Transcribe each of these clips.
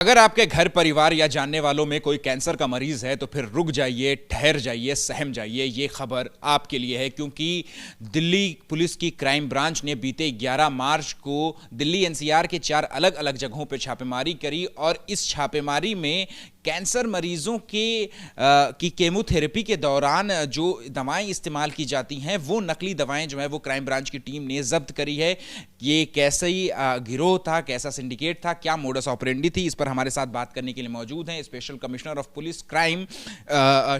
अगर आपके घर परिवार या जानने वालों में कोई कैंसर का मरीज है तो फिर रुक जाइए, ठहर जाइए, सहम जाइए। ये खबर आपके लिए है क्योंकि दिल्ली पुलिस की क्राइम ब्रांच ने बीते 11 मार्च को दिल्ली एनसीआर के 4 अलग अलग जगहों पर छापेमारी करी और इस छापेमारी में कैंसर मरीजों की केमोथेरेपी के दौरान जो दवाएं इस्तेमाल की जाती हैं वो नकली दवाएं जो है वो क्राइम ब्रांच की टीम ने जब्त करी है। ये कैसे ही गिरोह था, कैसा सिंडिकेट था, क्या मोडस ऑपरेंडी थी, इस पर हमारे साथ बात करने के लिए मौजूद हैं special commissioner of police crime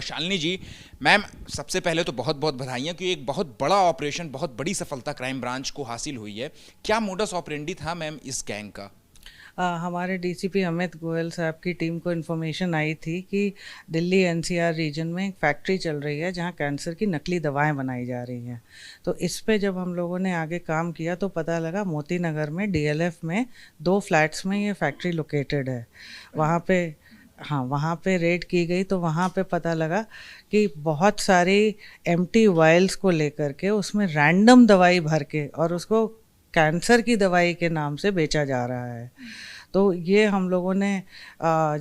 Shalini ji. Ma'am, सबसे पहले तो बहुत बहुत बधाइयाँ कि एक बहुत बड़ा ऑपरेशन, बहुत बड़ी सफलता क्राइम ब्रांच को हासिल हुई है। क्या मोडस ऑपरेंडी था मैम इस गैंग का? हमारे डीसीपी अमित गोयल साहब की टीम को इन्फॉर्मेशन आई थी कि दिल्ली एनसीआर रीजन में एक फैक्ट्री चल रही है जहां कैंसर की नकली दवाएं बनाई जा रही हैं। तो इस पे जब हम लोगों ने आगे काम किया तो पता लगा मोती नगर में डीएलएफ में 2 फ्लैट्स में ये फैक्ट्री लोकेटेड है। वहाँ पे हाँ, वहाँ पे रेड की गई तो वहाँ पे पता लगा कि बहुत सारी एम्प्टी वायल्स को लेकर के उसमें रैंडम दवाई भर के और उसको कैंसर की दवाई के नाम से बेचा जा रहा है। तो ये हम लोगों ने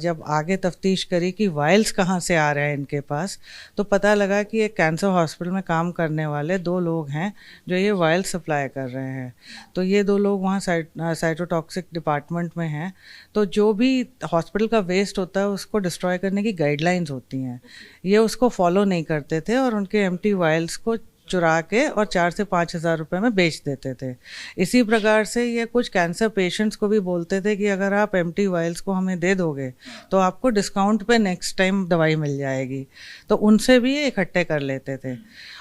जब आगे तफ्तीश करी कि वायल्स कहाँ से आ रहे हैं इनके पास, तो पता लगा कि एक कैंसर हॉस्पिटल में काम करने वाले 2 लोग हैं जो ये वायल सप्लाई कर रहे हैं। तो ये 2 लोग वहाँ साइटोटॉक्सिक डिपार्टमेंट में हैं। तो जो भी हॉस्पिटल का वेस्ट होता है उसको डिस्ट्रॉय करने की गाइडलाइंस होती हैं, ये उसको फॉलो नहीं करते थे और उनके एम्प्टी वायल्स को चुरा के और 4 से 5 हज़ार रुपये में बेच देते थे। इसी प्रकार से ये कुछ कैंसर पेशेंट्स को भी बोलते थे कि अगर आप एम्प्टी वायल्स को हमें दे दोगे तो आपको डिस्काउंट पे नेक्स्ट टाइम दवाई मिल जाएगी। तो उनसे भी ये इकट्ठे कर लेते थे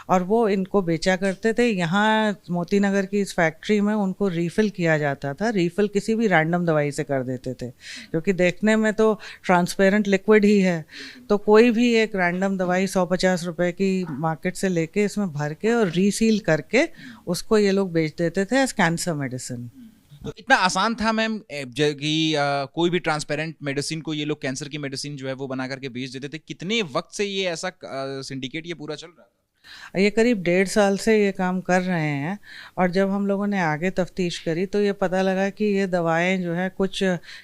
और वो इनको बेचा करते थे। यहाँ मोती नगर की इस फैक्ट्री में उनको रीफ़िल किया जाता था। रीफ़िल किसी भी रैंडम दवाई से कर देते थे क्योंकि देखने में तो ट्रांसपेरेंट लिक्विड ही है। तो कोई भी एक रैंडम दवाई 150 रुपये की मार्केट से लेके इसमें भर के और रीसील करके उसको ये लोग बेच देते थे एज कैंसर मेडिसिन। तो इतना आसान था मैम कि कोई भी ट्रांसपेरेंट मेडिसिन को ये लोग कैंसर की मेडिसिन जो है वो बना करके बेच देते थे। कितने वक्त से ये ऐसा सिंडिकेट ये पूरा चल रहा था? ये करीब 1.5 साल से ये काम कर रहे हैं और जब हम लोगों ने आगे तफ्तीश करी तो ये पता लगा कि ये दवाएं जो है कुछ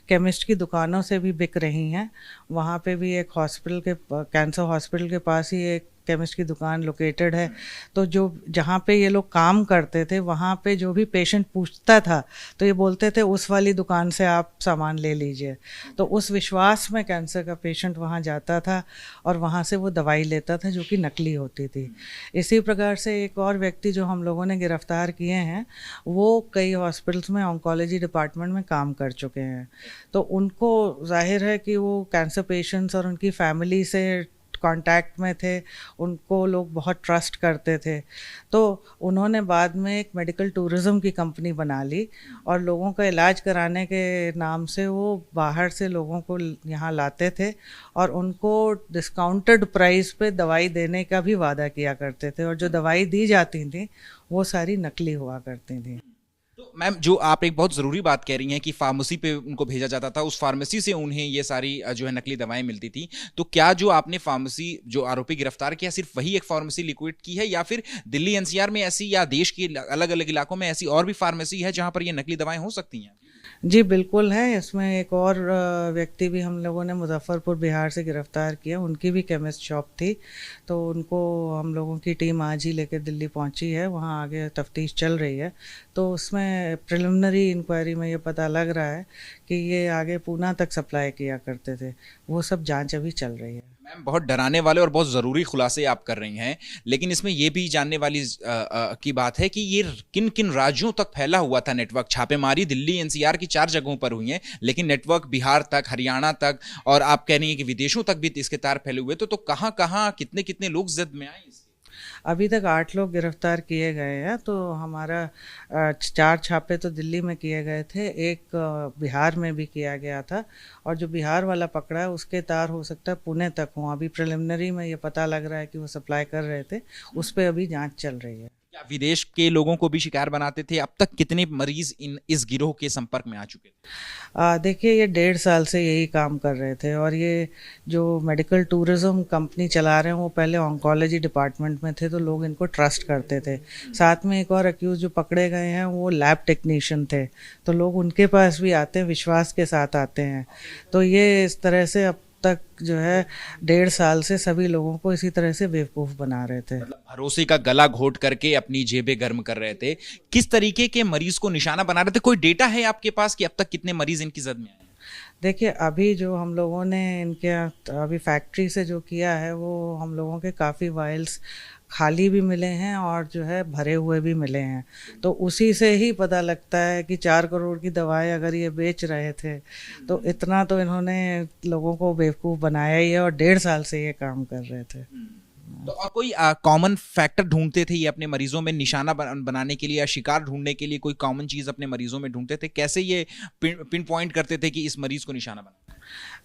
केमिस्ट की दुकानों से भी बिक रही हैं। वहाँ पे भी एक हॉस्पिटल के कैंसर हॉस्पिटल के पास ही एक केमिस्ट की दुकान लोकेटेड है। तो जो जहाँ पे ये लोग काम करते थे वहाँ पे जो भी पेशेंट पूछता था तो ये बोलते थे उस वाली दुकान से आप सामान ले लीजिए। तो उस विश्वास में कैंसर का पेशेंट वहाँ जाता था और वहाँ से वो दवाई लेता था जो कि नकली होती थी। इसी प्रकार से एक और व्यक्ति जो हम लोगों ने गिरफ्तार किए हैं वो कई हॉस्पिटल्स में ऑन्कोलॉजी डिपार्टमेंट में काम कर चुके हैं। तो उनको जाहिर है कि वो कैंसर पेशेंट्स और उनकी फैमिली से कांटेक्ट में थे, उनको लोग बहुत ट्रस्ट करते थे। तो उन्होंने बाद में एक मेडिकल टूरिज़्म की कंपनी बना ली और लोगों का इलाज कराने के नाम से वो बाहर से लोगों को यहाँ लाते थे और उनको डिस्काउंटेड प्राइस पे दवाई देने का भी वादा किया करते थे और जो दवाई दी जाती थी वो सारी नकली हुआ करती थी। तो मैम, जो आप एक बहुत ज़रूरी बात कह रही हैं कि फार्मेसी पे उनको भेजा जाता था, उस फार्मेसी से उन्हें ये सारी जो है नकली दवाएं मिलती थी। तो क्या जो आपने फार्मेसी जो आरोपी गिरफ्तार किया सिर्फ वही एक फार्मेसी लिक्विड की है या फिर दिल्ली एनसीआर में ऐसी या देश के अलग अलग इलाकों में ऐसी और भी फार्मेसी है जहां पर ये नकली दवाएं हो सकती हैं? जी बिल्कुल है। इसमें एक और व्यक्ति भी हम लोगों ने मुजफ्फरपुर बिहार से गिरफ्तार किया, उनकी भी केमिस्ट शॉप थी। तो उनको हम लोगों की टीम आज ही लेकर दिल्ली पहुंची है, वहां आगे तफ्तीश चल रही है। तो उसमें प्रिलिमिनरी इंक्वायरी में ये पता लग रहा है कि ये आगे पूना तक सप्लाई किया करते थे। वो सब जांच अभी चल रही है। मैम, बहुत डराने वाले और बहुत ज़रूरी खुलासे आप कर रही हैं, लेकिन इसमें यह भी जानने वाली की बात है कि ये किन किन राज्यों तक फैला हुआ था नेटवर्क। छापेमारी दिल्ली एनसीआर की 4 जगहों पर हुई है लेकिन नेटवर्क बिहार तक, हरियाणा तक और आप कह रही हैं कि विदेशों तक भी इसके तार फैले हुए। तो कहाँ कहाँ कितने कितने लोग जद में आए इसके? अभी तक 8 लोग गिरफ्तार किए गए हैं। तो हमारा 4 छापे तो दिल्ली में किए गए थे, एक बिहार में भी किया गया था और जो बिहार वाला पकड़ा है उसके तार हो सकता है पुणे तक हों। अभी प्रिलिमिनरी में ये पता लग रहा है कि वो सप्लाई कर रहे थे, उस पर अभी जांच चल रही है। क्या विदेश के लोगों को भी शिकार बनाते थे? अब तक कितने मरीज इस गिरोह के संपर्क में आ चुके थे? देखिए ये 1.5 साल से यही काम कर रहे थे, और ये जो मेडिकल टूरिज्म कंपनी चला रहे हैं वो पहले ऑन्कोलॉजी डिपार्टमेंट में थे, तो लोग इनको ट्रस्ट करते थे। साथ में एक और अक्यूज जो पकड़े गए हैं वो लैब टेक्नीशियन थे, तो लोग उनके पास भी आते हैं, विश्वास के साथ आते हैं। तो ये इस तरह से अब तक जो है 1.5 साल से सभी लोगों को इसी तरह से बेवकूफ़ बना रहे थे। मतलब भरोसे का गला घोट करके अपनी जेबें गर्म कर रहे थे। किस तरीके के मरीज को निशाना बना रहे थे? कोई डेटा है आपके पास कि अब तक कितने मरीज इनकी जद में आए? देखिए अभी जो हम लोगों ने इनके अभी फैक्ट्री से जो किया है वो हम लोगों के काफ़ी वायल्स खाली भी मिले हैं और जो है भरे हुए भी मिले हैं। तो उसी से ही पता लगता है कि 4 करोड़ की दवाएं अगर ये बेच रहे थे तो इतना तो इन्होंने लोगों को बेवकूफ़ बनाया ही है, और 1.5 साल से ये काम कर रहे थे। तो और कोई कॉमन फैक्टर ढूंढते थे ये अपने मरीजों में निशाना बनाने के लिए या शिकार ढूंढने के लिए? कोई कॉमन चीज अपने मरीजों में ढूंढते थे? कैसे ये पिन पॉइंट करते थे कि इस मरीज को निशाना बना?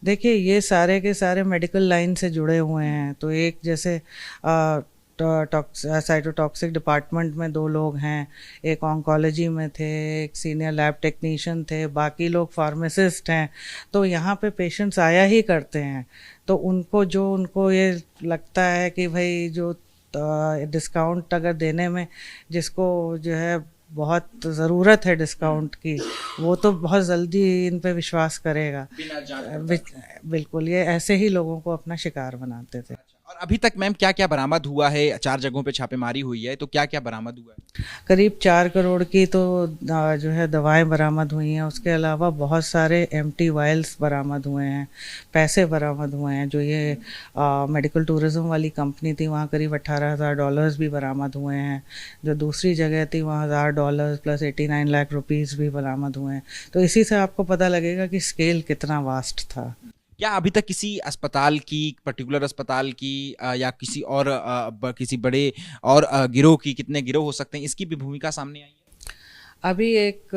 देखिए ये सारे के सारे मेडिकल लाइन से जुड़े हुए हैं। तो एक जैसे साइटोटॉक्सिक डिपार्टमेंट में 2 लोग हैं, एक ऑन्कोलॉजी में थे, एक सीनियर लैब टेक्नीशियन थे, बाकी लोग फार्मासिस्ट हैं। तो यहाँ पे पेशेंट्स आया ही करते हैं, तो उनको ये लगता है कि भाई जो डिस्काउंट अगर देने में जिसको जो है बहुत ज़रूरत है डिस्काउंट की, वो तो बहुत जल्दी इन पे विश्वास करेगा। बिल्कुल, ये ऐसे ही लोगों को अपना शिकार बनाते थे। और अभी तक मैम क्या क्या बरामद हुआ है? 4 जगहों पे छापेमारी हुई है, तो क्या क्या बरामद हुआ है? करीब 4 करोड़ की तो जो है दवाएं बरामद हुई हैं। उसके अलावा बहुत सारे एम्प्टी वायल्स बरामद हुए हैं, पैसे बरामद हुए हैं। जो ये मेडिकल टूरिज्म वाली कंपनी थी वहाँ करीब $18,000 भी बरामद हुए हैं। जो दूसरी जगह थी वहाँ $1,000 प्लस 89 लाख रुपीज़ भी बरामद हुए हैं। तो इसी से आपको पता लगेगा कि स्केल कितना वास्ट था। क्या अभी तक किसी अस्पताल की, पर्टिकुलर अस्पताल की या किसी और किसी बड़े और गिरोह की, कितने गिरोह हो सकते हैं, इसकी भी भूमिका सामने आई है? अभी एक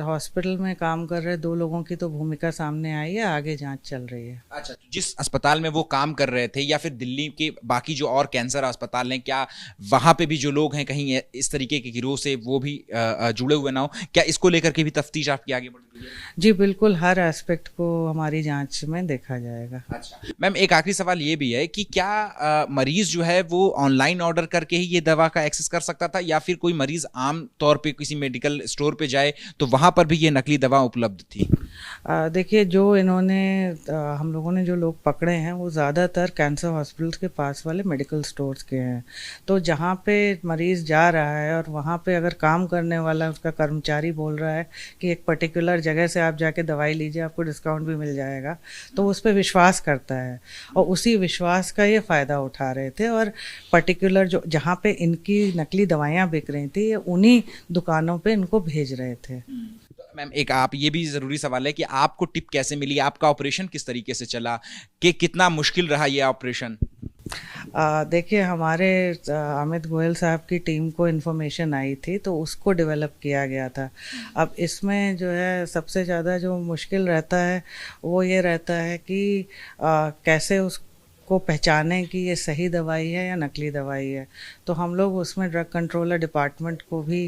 हॉस्पिटल में काम कर रहे 2 लोगों की तो भूमिका सामने आई है, आगे जांच चल रही है। अच्छा, जिस अस्पताल में वो काम कर रहे थे या फिर दिल्ली के बाकी जो और कैंसर अस्पताल हैं, क्या वहां पे भी जो लोग हैं कहीं इस तरीके के गिरोह से वो भी जुड़े हुए ना हो? क्या इसको लेकर के भी तफ्तीश आपकी आगे बढ़ रही है? जी बिल्कुल, हर एस्पेक्ट को हमारी जांच में देखा जाएगा। अच्छा मैम, एक आखिरी सवाल ये भी है कि क्या मरीज जो है वो ऑनलाइन ऑर्डर करके ही ये दवा का एक्सेस कर सकता था, या फिर कोई मरीज आम तौर पे किसी मेडिकल स्टोर पे जाए तो वहां पर भी ये नकली दवा उपलब्ध थी? देखिए जो इन्होंने हम लोगों ने जो लोग पकड़े हैं वो ज़्यादातर कैंसर हॉस्पिटल्स के पास वाले मेडिकल स्टोर्स के हैं। तो जहाँ पे मरीज़ जा रहा है और वहाँ पे अगर काम करने वाला उसका कर्मचारी बोल रहा है कि एक पर्टिकुलर जगह से आप जाके दवाई लीजिए, आपको डिस्काउंट भी मिल जाएगा, तो उस पर विश्वास करता है और उसी विश्वास का ये फ़ायदा उठा रहे थे। और पर्टिकुलर जो जहाँ पे इनकी नकली दवाइयाँ बिक रही थी ये उन्हीं दुकानों पे इनको भेज रहे थे। मैम एक आप ये भी ज़रूरी सवाल है कि आपको टिप कैसे मिली? आपका ऑपरेशन किस तरीके से चला? कि कितना मुश्किल रहा ये ऑपरेशन? देखिए हमारे अमित गोयल साहब की टीम को इन्फॉर्मेशन आई थी तो उसको डेवलप किया गया था। अब इसमें जो है सबसे ज़्यादा जो मुश्किल रहता है वो ये रहता है कि कैसे उसको पहचानें कि ये सही दवाई है या नकली दवाई है। तो हम लोग उसमें ड्रग कंट्रोलर डिपार्टमेंट को भी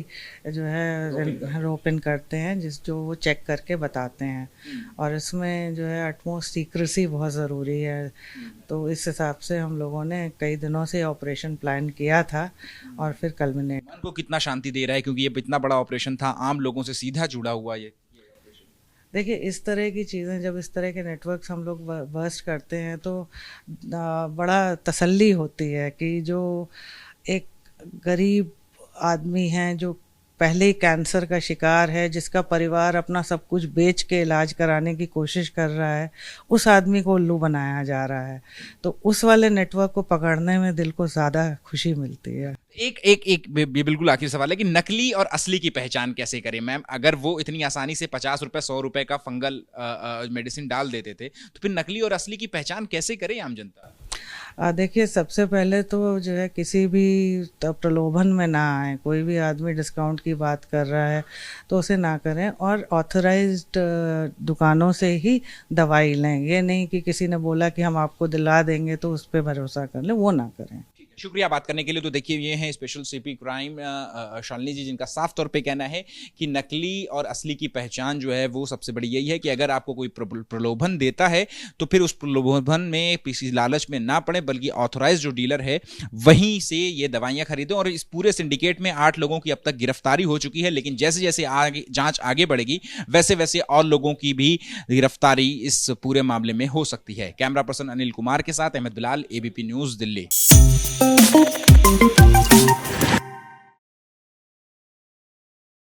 जो है रोप इन करते हैं, जो वो चेक करके बताते हैं। और इसमें जो है अटमोस्ट सीक्रेसी बहुत ज़रूरी है। तो इस हिसाब से हम लोगों ने कई दिनों से ऑपरेशन प्लान किया था और फिर कल्मिनेट। मन को कितना शांति दे रहा है, क्योंकि ये इतना बड़ा ऑपरेशन था, आम लोगों से सीधा जुड़ा हुआ ये? देखिए इस तरह की चीज़ें जब इस तरह के नेटवर्क्स हम लोग बर्स्ट करते हैं तो बड़ा तसल्ली होती है कि जो एक गरीब आदमी हैं जो पहले ही कैंसर का शिकार है, जिसका परिवार अपना सब कुछ बेच के इलाज कराने की कोशिश कर रहा है, उस आदमी को उल्लू बनाया जा रहा है। तो उस वाले नेटवर्क को पकड़ने में दिल को ज़्यादा खुशी मिलती है। एक बिल्कुल आखिरी सवाल है कि नकली और असली की पहचान कैसे करें मैम? अगर वो इतनी आसानी से 50 रुपए 100 रुपए का फंगल मेडिसिन डाल देते थे तो फिर नकली और असली की पहचान कैसे करे आम जनता? देखिए सबसे पहले तो जो है किसी भी प्रलोभन में ना आए। कोई भी आदमी डिस्काउंट की बात कर रहा है तो उसे ना करें और ऑथराइज्ड दुकानों से ही दवाई लें। ये नहीं कि किसी ने बोला कि हम आपको दिला देंगे तो उस पर भरोसा कर लें, वो ना करें। शुक्रिया बात करने के लिए। तो देखिए, ये हैं स्पेशल सीपी क्राइम शालिनी जी, जिनका साफ तौर पे कहना है कि नकली और असली की पहचान जो है वो सबसे बड़ी यही है कि अगर आपको कोई प्रलोभन देता है तो फिर उस प्रलोभन में किसी लालच में ना पड़े, बल्कि ऑथोराइज जो डीलर है वहीं से ये दवाइयां खरीदें। और इस पूरे सिंडिकेट में 8 लोगों की अब तक गिरफ्तारी हो चुकी है, लेकिन जैसे जैसे आगे जांच आगे बढ़ेगी वैसे वैसे और लोगों की भी गिरफ्तारी इस पूरे मामले में हो सकती है। कैमरा पर्सन अनिल कुमार के साथ अहमद बिलाल, एबीपी न्यूज, दिल्ली।